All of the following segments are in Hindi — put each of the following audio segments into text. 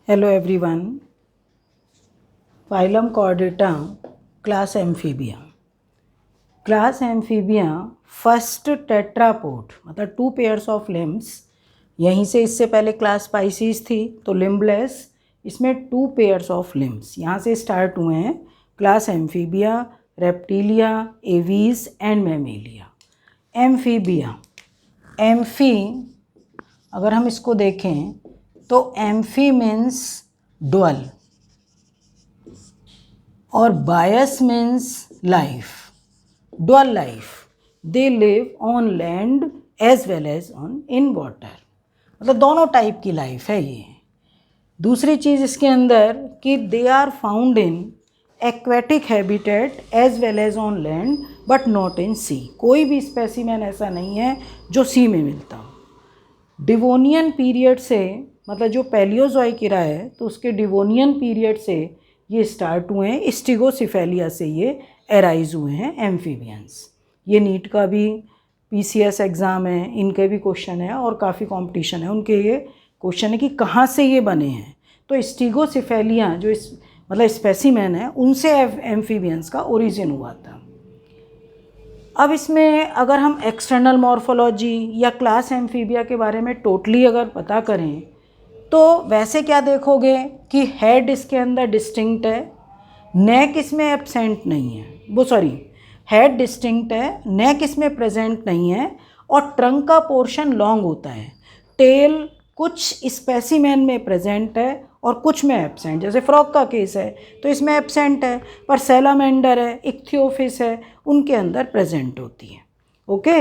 Hello everyone. Phylum Chordata, class Amphibia. Class Amphibia first tetrapod मतलब 2 पेयर्स ऑफ लिम्स। यहीं से इससे पहले क्लास स्पाइसीज थी तो लिम्बलेस, इसमें 2 पेयर्स ऑफ लिम्स यहाँ से स्टार्ट हुए हैं। Class Amphibia, Reptilia, Aves and Mammalia. Amphibia, amphi अगर हम इसको देखें तो एम्फी मीन्स ड्वेल और bios means life, dwell life. They live on land as well as on in water, मतलब दोनों टाइप की लाइफ है ये। दूसरी चीज़ इसके अंदर कि they are found in aquatic habitat as well as on land but not in sea. कोई भी स्पेसिमेन ऐसा नहीं है जो सी में मिलता हो। डिवोनियन पीरियड से, मतलब जो पैलियोजोइक इरा है तो उसके डिवोनियन पीरियड से ये स्टार्ट हुए हैं। स्टिगोसिफेलिया से ये एराइज हुए हैं एम्फीबियंस। ये नीट का भी पीसीएस एग्ज़ाम है, इनके भी क्वेश्चन है और काफ़ी कंपटीशन है उनके। ये क्वेश्चन है कि कहाँ से ये बने हैं, तो स्टिगोसिफेलिया जो मतलब स्पेसिमेन है उनसे एम्फीबियंस का ओरिजिन हुआ था। अब इसमें अगर हम एक्सटर्नल मॉर्फोलॉजी या क्लास एम्फीबिया के बारे में टोटली अगर पता करें तो वैसे क्या देखोगे कि हेड इसके अंदर डिस्टिंक्ट है, नेक इसमें एब्सेंट नहीं है, वो सॉरी हेड डिस्टिंक्ट है, नेक इसमें प्रेजेंट नहीं है और ट्रंक का पोर्शन लॉन्ग होता है। टेल कुछ स्पेसिमेन में प्रेजेंट है और कुछ में एब्सेंट, जैसे फ्रॉग का केस है तो इसमें एब्सेंट है, पर सैलामेंडर है, इक्थियोफिस है, उनके अंदर प्रेजेंट होती है। ओके।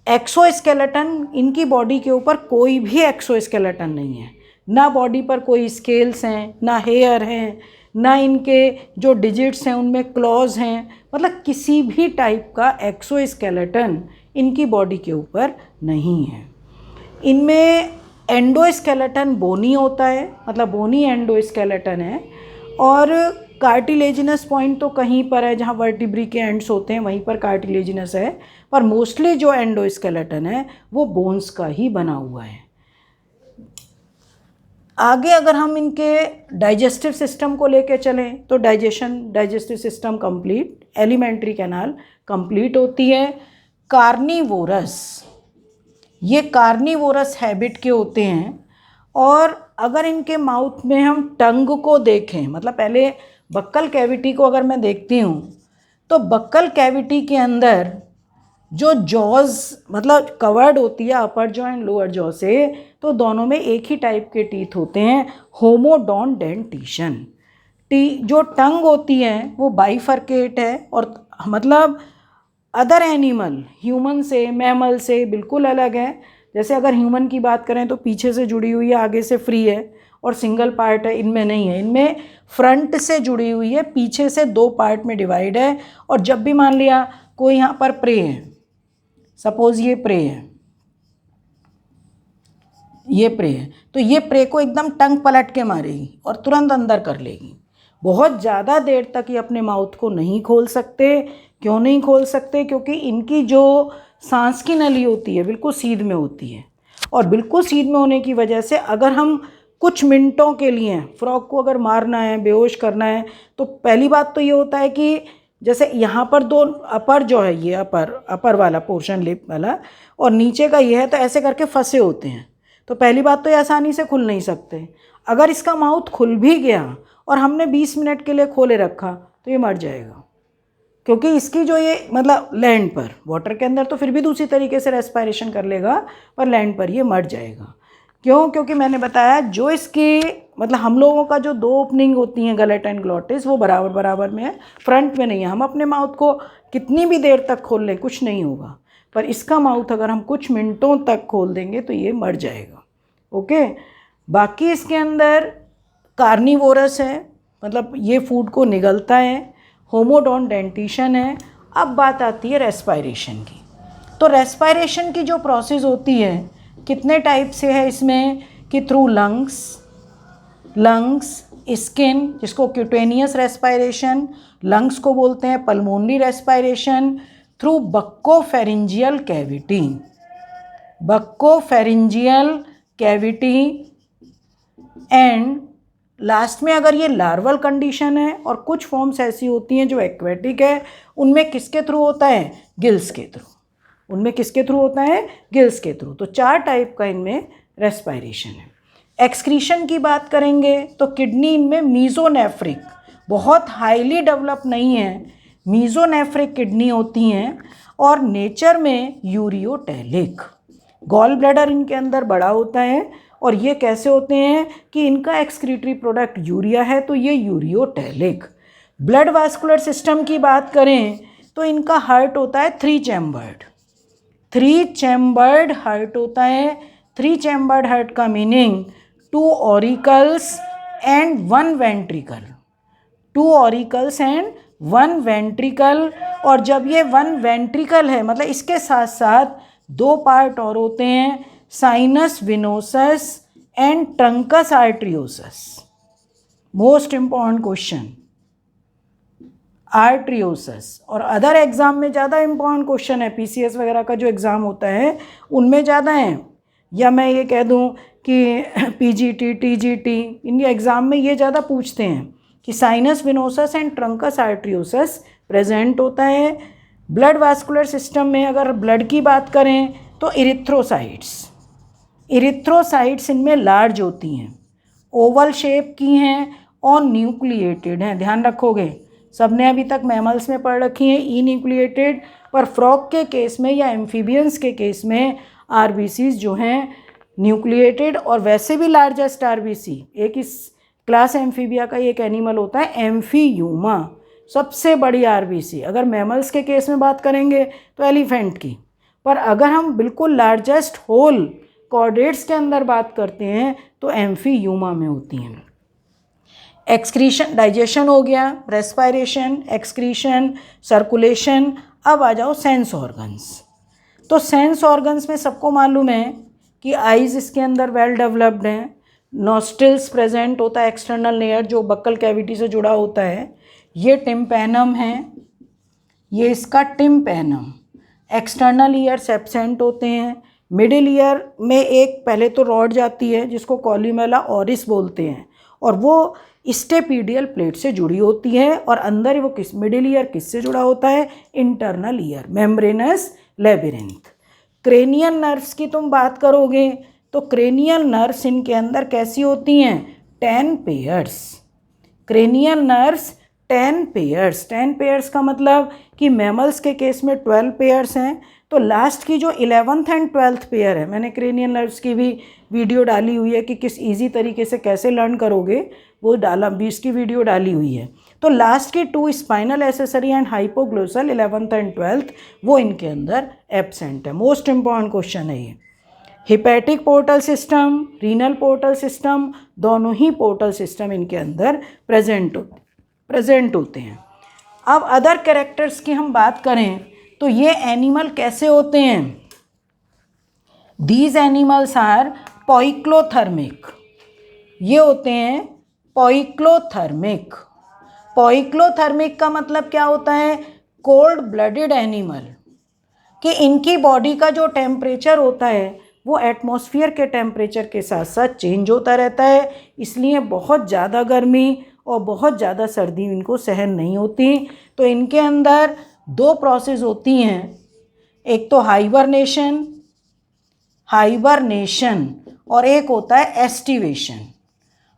एक्सोस्केलेटन, इनकी बॉडी के ऊपर कोई भी एक्सोस्केलेटन नहीं है, ना बॉडी पर कोई स्केल्स हैं, ना हेयर हैं, ना इनके जो डिजिट्स हैं उनमें क्लॉज हैं, मतलब किसी भी टाइप का एक्सोस्केलेटन इनकी बॉडी के ऊपर नहीं है। इनमें एंडोस्केलेटन बोनी होता है, मतलब बोनी एंडोस्केलेटन है, और कार्टिलेजिनस पॉइंट तो कहीं पर है जहाँ वर्टिब्री के एंड्स होते हैं वहीं पर कार्टिलेजिनस है, पर मोस्टली जो एंडोस्केलेटन है वो बोन्स का ही बना हुआ है। आगे अगर हम इनके डाइजेस्टिव सिस्टम को लेके चलें तो digestive system complete, alimentary canal complete होती है। कार्निवोरस, ये कार्निवोरस हैबिट के होते हैं। और अगर इनके माउथ में हम टंग को देखें, मतलब पहले बक्कल कैविटी को अगर मैं देखती हूँ तो बक्कल कैविटी के अंदर जो जॉज मतलब कवर्ड होती है अपर जॉ एंड लोअर जॉ से, तो दोनों में एक ही टाइप के टीथ होते हैं, होमोडोन डेंटिशन। जो टंग होती है वो बाइफर्केट है और मतलब अदर एनिमल ह्यूमन से, मैमल से बिल्कुल अलग है। जैसे अगर ह्यूमन की बात करें तो पीछे से जुड़ी हुई है, आगे से फ्री है और सिंगल पार्ट है, इनमें नहीं है। इनमें फ्रंट से जुड़ी हुई है, पीछे से 2 पार्ट में डिवाइड है। और जब भी मान लिया कोई यहाँ पर प्रे है, सपोज ये प्रे है, ये प्रे है, तो ये प्रे को एकदम टंग पलट के मारेगी और तुरंत अंदर कर लेगी। बहुत ज़्यादा देर तक ये अपने माउथ को नहीं खोल सकते। क्यों नहीं खोल सकते? क्योंकि इनकी जो सांस की नली होती है बिल्कुल सीध में होती है, और बिल्कुल सीध में होने की वजह से अगर हम कुछ मिनटों के लिए फ्रॉग को अगर मारना है, बेहोश करना है, तो पहली बात तो ये होता है कि जैसे यहाँ पर 2 अपर जो है, ये अपर वाला पोर्शन लिप वाला और नीचे का ये है, तो ऐसे करके फंसे होते हैं, तो पहली बात तो ये आसानी से खुल नहीं सकते। अगर इसका माउथ खुल भी गया और हमने 20 मिनट के लिए खोले रखा तो ये मर जाएगा, क्योंकि इसकी जो ये मतलब लैंड पर, वाटर के अंदर तो फिर भी दूसरी तरीके से रेस्पिरेशन कर लेगा, पर लैंड पर ये मर जाएगा। क्यों? क्योंकि मैंने बताया जो इसके मतलब हम लोगों का जो 2 ओपनिंग होती हैं गलेट एंड ग्लॉटिस वो बराबर बराबर में है, फ्रंट में नहीं है। हम अपने माउथ को कितनी भी देर तक खोल लें कुछ नहीं होगा, पर इसका माउथ अगर हम कुछ मिनटों तक खोल देंगे तो ये मर जाएगा। ओके। बाकी इसके अंदर कार्निवोरस है, मतलब ये फूड को निगलता है, होमोडोन डेंटिशन है। अब बात आती है रेस्पिरेशन की। तो रेस्पिरेशन की जो प्रोसेस होती है कितने टाइप से है इसमें, कि थ्रू लंग्स, स्किन जिसको क्यूटेनियस रेस्पिरेशन, लंग्स को बोलते हैं pulmonary respiration, through buccopharyngeal cavity and last में अगर ये लार्वल कंडीशन है, और कुछ फॉर्म्स ऐसी होती हैं जो एक्वेटिक है, उनमें किसके थ्रू होता है, गिल्स के थ्रू, उनमें किसके थ्रू होता है, गिल्स के थ्रू। तो 4 टाइप का इनमें रेस्पायरेशन है। एक्सक्रीशन की बात करेंगे तो किडनी इनमें मीजोनेफ्रिक, बहुत हाईली डेवलप नहीं है, मीजोनेफ्रिक किडनी होती हैं, और नेचर में यूरियोटेलिक। गॉल ब्लैडर इनके अंदर बड़ा होता है, और ये कैसे होते हैं कि इनका एक्सक्रीटरी प्रोडक्ट यूरिया है, तो ये यूरियोटेलिक। ब्लड वास्कुलर सिस्टम की बात करें तो इनका हार्ट होता है 3 चैम्बर्ड, 3 चैम्बर्ड हार्ट होता है। 3 चैम्बर्ड हार्ट का meaning 2 auricles and 1 ventricle, 2 auricles and 1 ventricle. और जब ये 1 वेंट्रिकल है, मतलब इसके साथ साथ 2 पार्ट और होते हैं, sinus venosus and truncus arteriosus. Most important question, arteriosus. और अदर एग्जाम में ज़्यादा इंपॉर्टेंट क्वेश्चन है, पीसीएस वगैरह का जो एग्ज़ाम होता है उनमें ज़्यादा है, या मैं ये कह दूं कि पीजीटी टीजीटी इनके एग्ज़ाम में ये ज़्यादा पूछते हैं कि sinus venosus and truncus arteriosus present होता है। ब्लड वास्कुलर सिस्टम में अगर ब्लड की बात करें तो इरिथ्रोसाइट्स, इरिथ्रोसाइट्स इनमें लार्ज होती हैं, ओवल शेप की हैं और न्यूक्लिएटेड हैं। ध्यान रखोगे, सबने अभी तक मैमल्स में पढ़ रखी हैं ई न्यूक्लिएटेड, पर फ्रॉग के केस में या एम्फीबियंस के केस में आरबीसीज जो हैं न्यूक्लिएटेड। और वैसे भी लार्जेस्ट आरबीसी एक इस क्लास एम्फीबिया का एक एनिमल होता है एम्फीयूमा, सबसे बड़ी आरबीसी। अगर मैमल्स के केस में बात करेंगे तो एलिफेंट की, पर अगर हम बिल्कुल लार्जेस्ट होल कॉर्डेट्स के अंदर बात करते हैं तो एम्फीयूमा में होती हैं। एक्सक्रीशन, डाइजेशन हो गया, रेस्पायरेशन, एक्सक्रीशन, सर्कुलेशन। अब आ जाओ सेंस ऑर्गन्स। तो सेंस ऑर्गन्स में सबको मालूम है कि आइज़ इसके अंदर वेल डेवलप्ड हैं, नॉस्ट्रिल्स प्रेजेंट होता है, एक्सटर्नल लेयर जो बक्कल कैविटी से जुड़ा होता है, ये टिम्पैनम है, ये इसका टिम्पैनम। एक्सटर्नल ईयर्स एब्सेंट होते हैं। मिडिल ईयर में एक पहले तो रॉड जाती है जिसको कॉल्यूमेला ऑरिस बोलते हैं, और वो स्टेपीडियल प्लेट से जुड़ी होती है, और अंदर वो किस मिडिल ईयर किससे जुड़ा होता है, internal ear, membranes labyrinth. Cranial nerves की तुम बात करोगे तो क्रेनियल नर्व्स इनके अंदर कैसी होती हैं, 10 pairs. Cranial nerves 10 pairs, 10 pairs का मतलब कि मैमल्स के केस में 12 पेयर्स हैं, तो लास्ट की जो 11th एंड 12th पेयर है, मैंने क्रेनियल नर्व्स की भी वीडियो डाली हुई है कि किस इजी तरीके से कैसे लर्न करोगे, वो डाला 20 की वीडियो डाली हुई है। तो लास्ट की 2 spinal accessory and hypoglossal 11th and 12th वो इनके अंदर एब्सेंट है। मोस्ट इंपॉर्टेंट क्वेश्चन है ये। Hepatic portal system, renal portal system, दोनों ही पोर्टल सिस्टम इनके अंदर प्रेजेंट होते हैं। अब अदर कैरेक्टर्स की हम बात करें तो ये एनिमल कैसे होते हैं, दीज एनिमल्स आर पॉइक्लोथर्मिक, ये होते हैं पॉइक्लोथर्मिक। पॉइक्लोथर्मिक का मतलब क्या होता है, कोल्ड ब्लडेड एनिमल, कि इनकी बॉडी का जो टेम्परेचर होता है वो एटमॉस्फेयर के टेम्परेचर के साथ साथ चेंज होता रहता है, इसलिए बहुत ज़्यादा गर्मी और बहुत ज़्यादा सर्दी इनको सहन नहीं होती। तो इनके अंदर 2 प्रोसेस होती हैं, एक तो हाइबरनेशन और एक होता है एस्टिवेशन।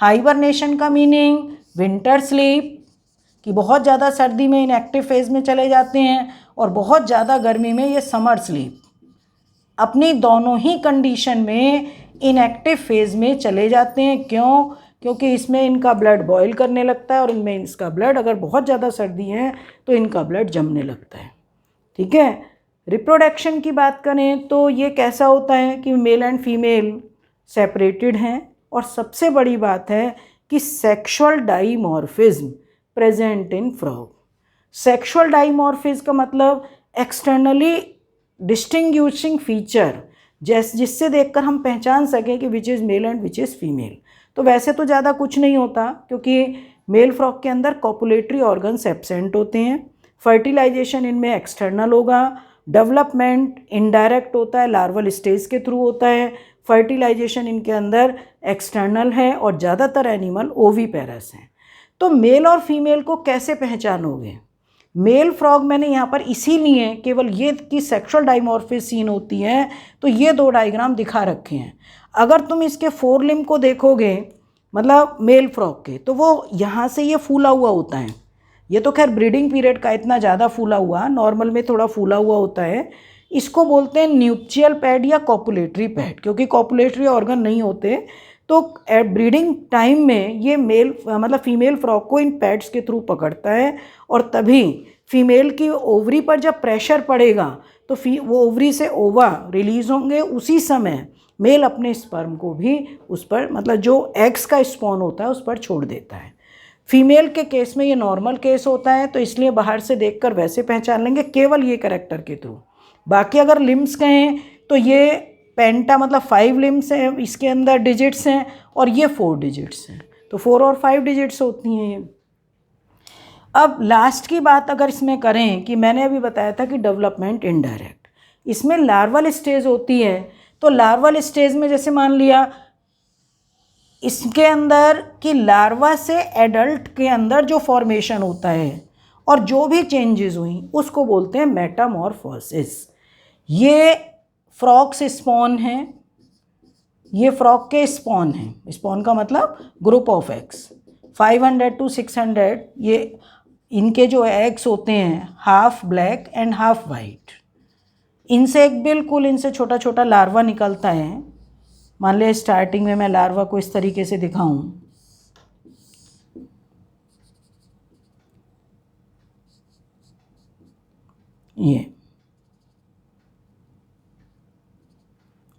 हाइबरनेशन का मीनिंग विंटर स्लीप, कि बहुत ज़्यादा सर्दी में इनएक्टिव फेज में चले जाते हैं, और बहुत ज़्यादा गर्मी में ये समर स्लीप, अपनी दोनों ही कंडीशन में इनएक्टिव फेज में चले जाते हैं। क्यों? क्योंकि इसमें इनका ब्लड बॉयल करने लगता है, और इनमें इसका ब्लड, अगर बहुत ज़्यादा सर्दी है तो इनका ब्लड जमने लगता है। ठीक है। रिप्रोडक्शन की बात करें तो ये कैसा होता है कि मेल एंड फीमेल सेपरेटेड हैं, और सबसे बड़ी बात है कि sexual dimorphism present in frog. Sexual dimorphism का मतलब एक्सटर्नली डिस्टिंग्विशिंग फीचर, जिससे देखकर हम पहचान सकें कि which is male and which is female. तो वैसे तो ज़्यादा कुछ नहीं होता, क्योंकि मेल फ्रॉग के अंदर कॉपुलेटरी ऑर्गन्स एब्सेंट होते हैं। फर्टिलाइजेशन इनमें एक्सटर्नल होगा। डेवलपमेंट इनडायरेक्ट होता है, लार्वल स्टेज के थ्रू होता है। फर्टिलाइजेशन इनके अंदर एक्सटर्नल है और ज़्यादातर एनिमल ओवीपेरस हैं। तो मेल और फीमेल को कैसे पहचानोगे? मेल फ्रॉग मैंने यहाँ पर इसीलिए केवल ये कि सेक्सुअल डाइमॉर्फिसीन होती है तो ये दो डायग्राम दिखा रखे हैं। अगर तुम इसके फोर लिम्ब को देखोगे मतलब मेल फ्रॉग के, तो वो यहाँ से ये फूला हुआ होता है। ये तो खैर ब्रीडिंग पीरियड का इतना ज़्यादा फूला हुआ, नॉर्मल में थोड़ा फूला हुआ होता है। इसको बोलते हैं न्यूप्चियल पैड या कॉपुलेटरी पैड, क्योंकि कॉपुलेटरी ऑर्गन नहीं होते। तो ब्रीडिंग टाइम में ये मेल मतलब फीमेल फ्रॉग को इन पैड्स के थ्रू पकड़ता है और तभी फीमेल की ओवरी पर जब प्रेशर पड़ेगा तो वो ओवरी से ओवा रिलीज होंगे, उसी समय मेल अपने स्पर्म को भी उस पर मतलब जो एग्स का स्पॉन होता है उस पर छोड़ देता है। फीमेल के केस में ये नॉर्मल केस होता है, तो इसलिए बाहर से देखकर वैसे पहचान लेंगे केवल ये कैरेक्टर के थ्रू। बाकी अगर लिम्स कहें तो ये पेंटा मतलब 5 लिम्स हैं, इसके अंदर डिजिट्स हैं, और ये 4 डिजिट्स हैं, तो 4 और 5 डिजिट्स होती हैं ये। अब लास्ट की बात अगर इसमें करें कि मैंने अभी बताया था कि डेवलपमेंट इनडायरेक्ट, इसमें लार्वल स्टेज होती है। तो लार्वल स्टेज में जैसे मान लिया इसके अंदर कि लार्वा से एडल्ट के अंदर जो फॉर्मेशन होता है और जो भी चेंजेस हुई उसको बोलते हैं मेटामॉर्फोसिस। ये फ्रॉग्स स्पॉन हैं, ये फ्रॉग के स्पॉन हैं। स्पॉन का मतलब ग्रुप ऑफ एग्स 500 to 600। ये इनके जो एग्स होते हैं half black and half white. इनसे एक बिल्कुल इनसे छोटा छोटा लार्वा निकलता है। मान लिया स्टार्टिंग में मैं लार्वा को इस तरीके से दिखाऊं,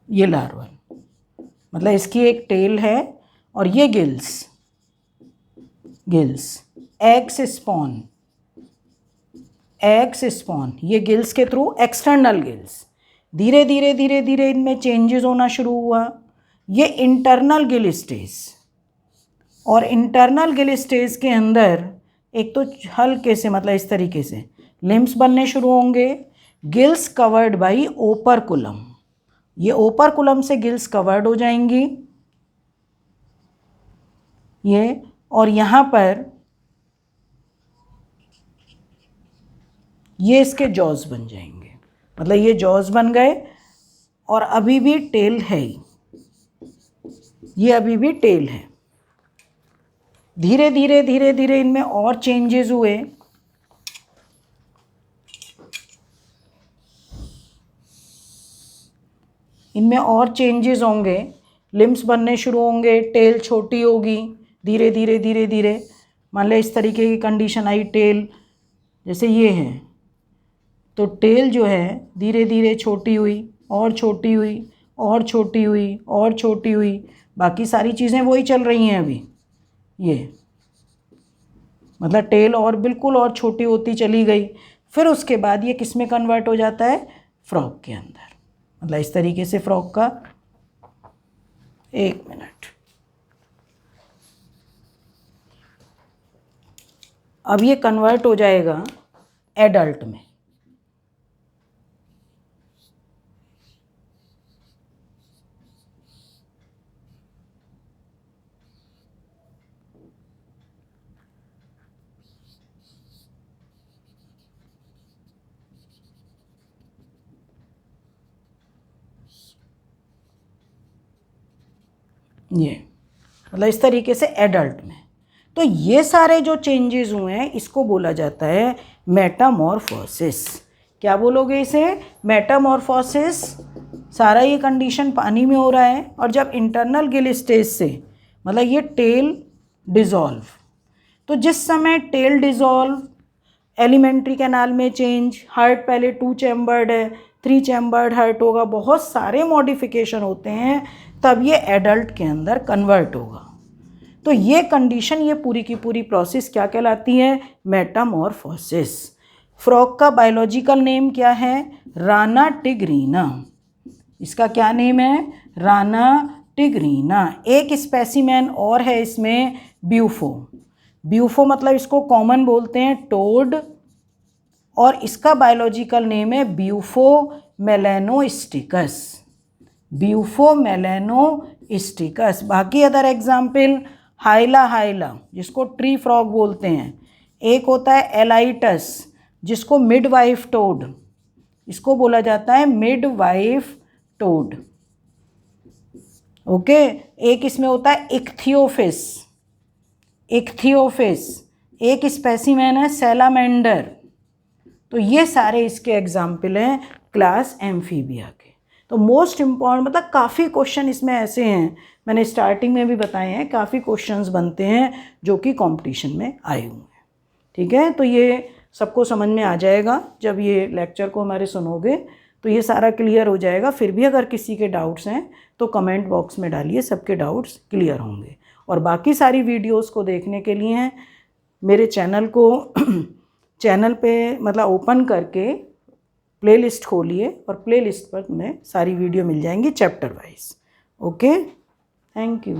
ये लार्वा मतलब इसकी एक टेल है और ये गिल्स एग्स स्पॉन ये गिल्स के थ्रू एक्सटर्नल गिल्स। धीरे धीरे इनमें चेंजेस होना शुरू हुआ। ये इंटरनल गिल स्टेज, और इंटरनल गिल स्टेज के अंदर एक तो हल्के से मतलब इस तरीके से लिम्स बनने शुरू होंगे। गिल्स कवर्ड बाई ओपरकुलम, ये ओपरकुलम से गिल्स कवर्ड हो जाएंगी ये, और यहाँ पर ये इसके जॉज बन जाएंगे, मतलब ये जॉज बन गए और अभी भी टेल है ही, ये अभी भी टेल है। धीरे धीरे इनमें और चेंजेस हुए। इनमें और चेंजेस होंगे, लिम्स बनने शुरू होंगे, टेल छोटी होगी धीरे धीरे। मान लिया इस तरीके की कंडीशन आई, टेल जैसे ये है, तो टेल जो है धीरे धीरे छोटी हुई और छोटी हुई और छोटी हुई और छोटी हुई। बाकी सारी चीज़ें वही चल रही हैं अभी। ये मतलब टेल और बिल्कुल और छोटी होती चली गई। फिर उसके बाद ये किस में कन्वर्ट हो जाता है? फ्रॉग के अंदर। मतलब इस तरीके से फ्रॉग का, एक मिनट, अब ये कन्वर्ट हो जाएगा एडल्ट में। ये मतलब इस तरीके से एडल्ट में। तो ये सारे जो चेंजेस हुए हैं इसको बोला जाता है मेटामॉर्फोसिस। क्या बोलोगे इसे? मेटामॉर्फोसिस। सारा ये कंडीशन पानी में हो रहा है, और जब इंटरनल गिल स्टेज से मतलब ये टेल डिज़ोल्व, तो जिस समय टेल डिज़ोल्व, एलिमेंट्री कैनाल में चेंज, हार्ट पहले 2 चैम्बर्ड है 3 चैम्बर्ड हार्ट होगा, बहुत सारे मॉडिफिकेशन होते हैं, तब ये एडल्ट के अंदर कन्वर्ट होगा। तो ये कंडीशन, ये पूरी की पूरी प्रोसेस क्या कहलाती है? मेटामॉर्फोसिस। फ्रॉग का बायोलॉजिकल नेम क्या है? राना टिग्रीना। इसका क्या नेम है? राना टिग्रीना। एक स्पेसिमेन और है इसमें, ब्यूफो। ब्यूफो मतलब इसको कॉमन बोलते हैं टोड, और इसका बायोलॉजिकल नेम है ब्यूफो मेलेनोस्टिकस। ब्यूफोमेलेनोस्टिकस। बाकी अदर एग्जाम्पल, हाइला हाइला जिसको ट्री फ्रॉग बोलते हैं, एक होता है एलाइटस जिसको मिडवाइफ टोड, इसको बोला जाता है मिडवाइफ टोड। ओके, एक इसमें होता है इक्थियोफिस, इक्थियोफिस, एक स्पेसिमेन है सैलामेंडर। तो ये सारे इसके एग्जाम्पल हैं क्लास एम्फीबिया के। तो मोस्ट इम्पॉर्टेंट मतलब काफ़ी क्वेश्चन इसमें ऐसे हैं, मैंने स्टार्टिंग में भी बताए हैं, काफ़ी क्वेश्चंस बनते हैं जो कि कंपटीशन में आए हुए हैं। ठीक है, तो ये सबको समझ में आ जाएगा जब ये लेक्चर को हमारे सुनोगे, तो ये सारा क्लियर हो जाएगा। फिर भी अगर किसी के डाउट्स हैं तो कमेंट बॉक्स में डालिए, सबके डाउट्स क्लियर होंगे। और बाकी सारी वीडियोस को देखने के लिए मेरे चैनल को चैनल पे मतलब ओपन करके प्लेलिस्ट खोलिए और प्लेलिस्ट पर तुम्हें सारी वीडियो मिल जाएंगी chapter wise. Okay, thank you.